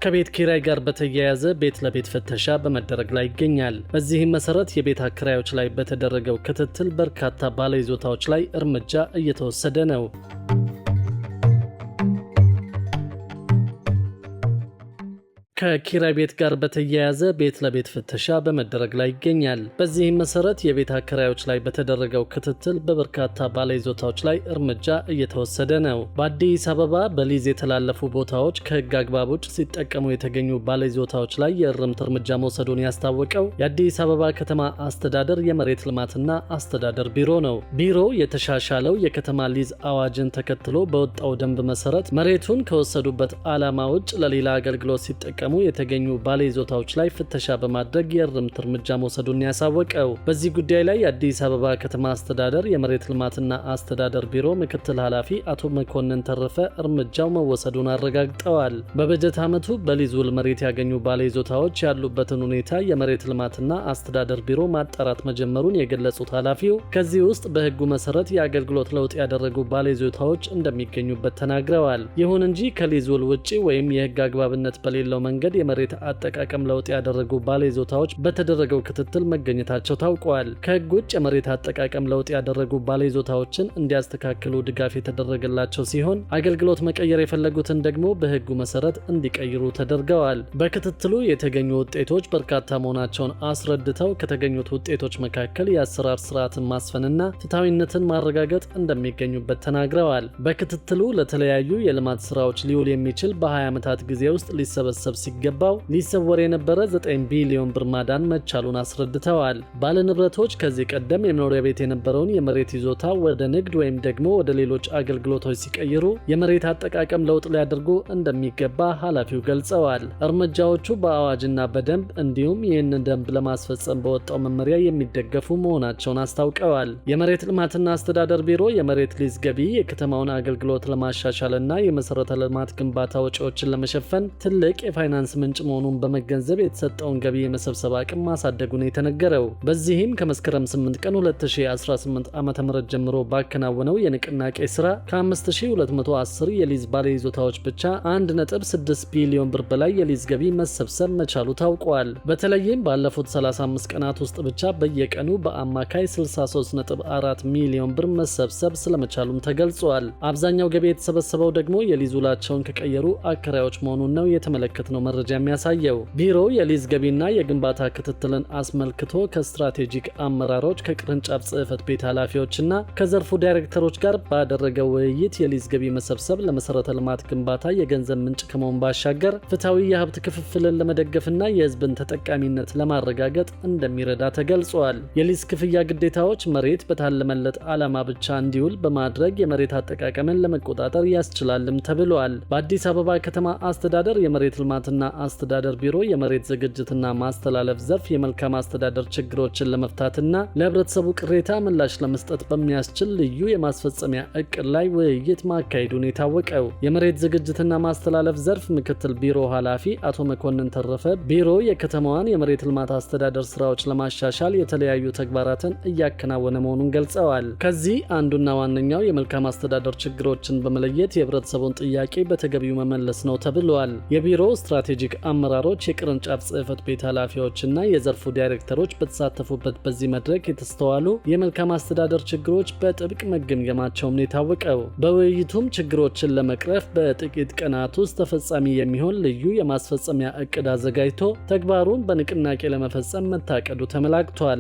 ከቤት ኪራይ ጋር በተያያዘ ቤት ለቤት ፍተሻ በመደረግ ላይ ይገኛል። በዚህም መሰረት የቤት አከራዮች ላይ በተደረገው ክትትል በርካታ ባለይዞታዎች ላይ እርምጃ እየተወሰደ ነው። ከኪራይ ቤት ጋር በተያያዘ ቤት ለቤት ፍተሻ በመደረግ ላይ ይገኛል። በዚህም መሰረት የቤት አከራዮች ላይ በተደረገው ክትትል በበርካታ ባለይዞታዎች ላይ እርምጃ እየተወሰደ ነው። በአዲስ አበባ በሊዝ የተላለፉ ቦታዎች ከሕግ አግባብ ውጭ ሲጠቀሙ የተገኙ ባለይዞታዎች ላይ የእርምት እርምጃ መውሰዱን ያስታወቀው የአዲስ አበባ ከተማ አስተዳደር የመሬት ልማትና አስተዳደር ቢሮ ነው። ቢሮው የተሻሻለው የከተማ ሊዝ አዋጅን ተከትሎ በወጣው ደንብ መሰረት መሬቱን ከወሰዱበት ዓላማ ውጭ ለሌላ አገልግሎት ሲጠቀሙ የተገኙ ባለይዞታዎች ላይ ፍተሻ በማድረግ የእርምት እርምጃ መውሰዱን ያሳወቀው። በዚህ ጉዳይ ላይ የአዲስ አበባ ከተማ አስተዳደር የመሬት ልማትና አስተዳደር ቢሮ ምክትል ኃላፊ አቶ መኮንን ተረፈ እርምጃው መወሰዱን አረጋግጠዋል። በበጀት ዓመቱ በሊዝ ውል መሬት ያገኙ ባለይዞታዎች ያሉበትን ሁኔታ የመሬት ልማትና አስተዳደር ቢሮ ማጣራት መጀመሩን የገለጹት ኃላፊው ከዚህ ውስጥ በሕጉ መሰረት የአገልግሎት ለውጥ ያደረጉ ባለይዞታዎች እንደሚገኙበት ተናግረዋል። ይሁን እንጂ ከሊዝ ውል ውጪ ወይም የሕግ አግባብነት በሌለው መንገድ የመሬት አጠቃቀም ለውጥ ያደረጉ ባለይዞታዎች በተደረገው ክትትል መገኘታቸው ታውቋል። ከሕግ ውጭ የመሬት አጠቃቀም ለውጥ ያደረጉ ባለይዞታዎችን እንዲያስተካክሉ ድጋፍ የተደረገላቸው ሲሆን አገልግሎት መቀየር የፈለጉትን ደግሞ በሕጉ መሰረት እንዲቀይሩ ተደርገዋል። በክትትሉ የተገኙ ውጤቶች በርካታ መሆናቸውን አስረድተው ከተገኙት ውጤቶች መካከል የአሰራር ስርዓትን ማስፈንና ፍትሐዊነትን ማረጋገጥ እንደሚገኙበት ተናግረዋል። በክትትሉ ለተለያዩ የልማት ስራዎች ሊውል የሚችል በ20 ዓመታት ጊዜ ውስጥ ሊሰበሰብ ሲገባው ሊሰወር የነበረ 9 ቢሊዮን ብር ማዳን መቻሉን አስረድተዋል። ባለንብረቶች ከዚህ ቀደም የመኖሪያ ቤት የነበረውን የመሬት ይዞታ ወደ ንግድ ወይም ደግሞ ወደ ሌሎች አገልግሎቶች ሲቀይሩ የመሬት አጠቃቀም ለውጥ ሊያደርጉ እንደሚገባ ኃላፊው ገልጸዋል። እርምጃዎቹ በአዋጅና በደንብ እንዲሁም ይህንን ደንብ ለማስፈጸም በወጣው መመሪያ የሚደገፉ መሆናቸውን አስታውቀዋል። የመሬት ልማትና አስተዳደር ቢሮ የመሬት ሊዝ ገቢ የከተማውን አገልግሎት ለማሻሻልና የመሰረተ ልማት ግንባታ ወጪዎችን ለመሸፈን ትልቅ የፋይናንስ ምንጭ መሆኑን በመገንዘብ የተሰጠውን ገቢ የመሰብሰብ አቅም ማሳደጉን የተነገረው። በዚህም ከመስከረም 8 ቀን 2018 ዓ.ም ጀምሮ ባከናወነው የንቅናቄ ስራ ከ5210 የሊዝ ባለይዞታዎች ብቻ 1.6 ቢሊዮን ብር በላይ የሊዝ ገቢ መሰብሰብ መቻሉ ታውቋል። በተለይም ባለፉት 35 ቀናት ውስጥ ብቻ በየቀኑ በአማካይ 63.4 ሚሊዮን ብር መሰብሰብ ስለመቻሉም ተገልጿል። አብዛኛው ገቢ የተሰበሰበው ደግሞ የሊዝ ውላቸውን ከቀየሩ አከራዮች መሆኑን ነው የተመለከትነው መረጃ የሚያሳየው። ቢሮው የሊዝ ገቢና የግንባታ ክትትልን አስመልክቶ ከስትራቴጂክ አመራሮች ከቅርንጫፍ ጽሕፈት ቤት ኃላፊዎችና ከዘርፉ ዳይሬክተሮች ጋር ባደረገው ውይይት የሊዝ ገቢ መሰብሰብ ለመሰረተ ልማት ግንባታ የገንዘብ ምንጭ ከመሆን ባሻገር ፍትሐዊ የሀብት ክፍፍልን ለመደገፍና የሕዝብን ተጠቃሚነት ለማረጋገጥ እንደሚረዳ ተገልጿል። የሊዝ ክፍያ ግዴታዎች መሬት በታለመለት ዓላማ ብቻ እንዲውል በማድረግ የመሬት አጠቃቀምን ለመቆጣጠር ያስችላልም ተብሏል። በአዲስ አበባ ከተማ አስተዳደር የመሬት ልማትና አስተዳደር ቢሮ የመሬት ዝግጅትና ማስተላለፍ ዘርፍ የመልካም አስተዳደር ችግሮችን ለመፍታትና ለህብረተሰቡ ቅሬታ ምላሽ ለመስጠት በሚያስችል ልዩ የማስፈጸሚያ እቅድ ላይ ውይይት ማካሄዱን የታወቀው የመሬት ዝግጅትና ማስተላለፍ ዘርፍ ምክትል ቢሮ ኃላፊ አቶ መኮንን ተረፈ ቢሮ የከተማዋን የመሬት ልማት አስተዳደር ስራዎች ለማሻሻል የተለያዩ ተግባራትን እያከናወነ መሆኑን ገልጸዋል። ከዚህ አንዱና ዋነኛው የመልካም አስተዳደር ችግሮችን በመለየት የህብረተሰቡን ጥያቄ በተገቢው መመለስ ነው ተብሏል። የቢሮው ስትራቴጂክ አመራሮች፣ የቅርንጫፍ ጽሕፈት ቤት ኃላፊዎችና የዘርፉ ዳይሬክተሮች በተሳተፉበት በዚህ መድረክ የተስተዋሉ የመልካም አስተዳደር ችግሮች በጥብቅ መገምገማቸውም ነው የታወቀው። በውይይቱም ችግሮችን ለመቅረፍ በጥቂት ቀናት ውስጥ ተፈጻሚ የሚሆን ልዩ የማስፈጸሚያ እቅድ አዘጋጅቶ ተግባሩን በንቅናቄ ለመፈጸም መታቀዱ ተመላክቷል።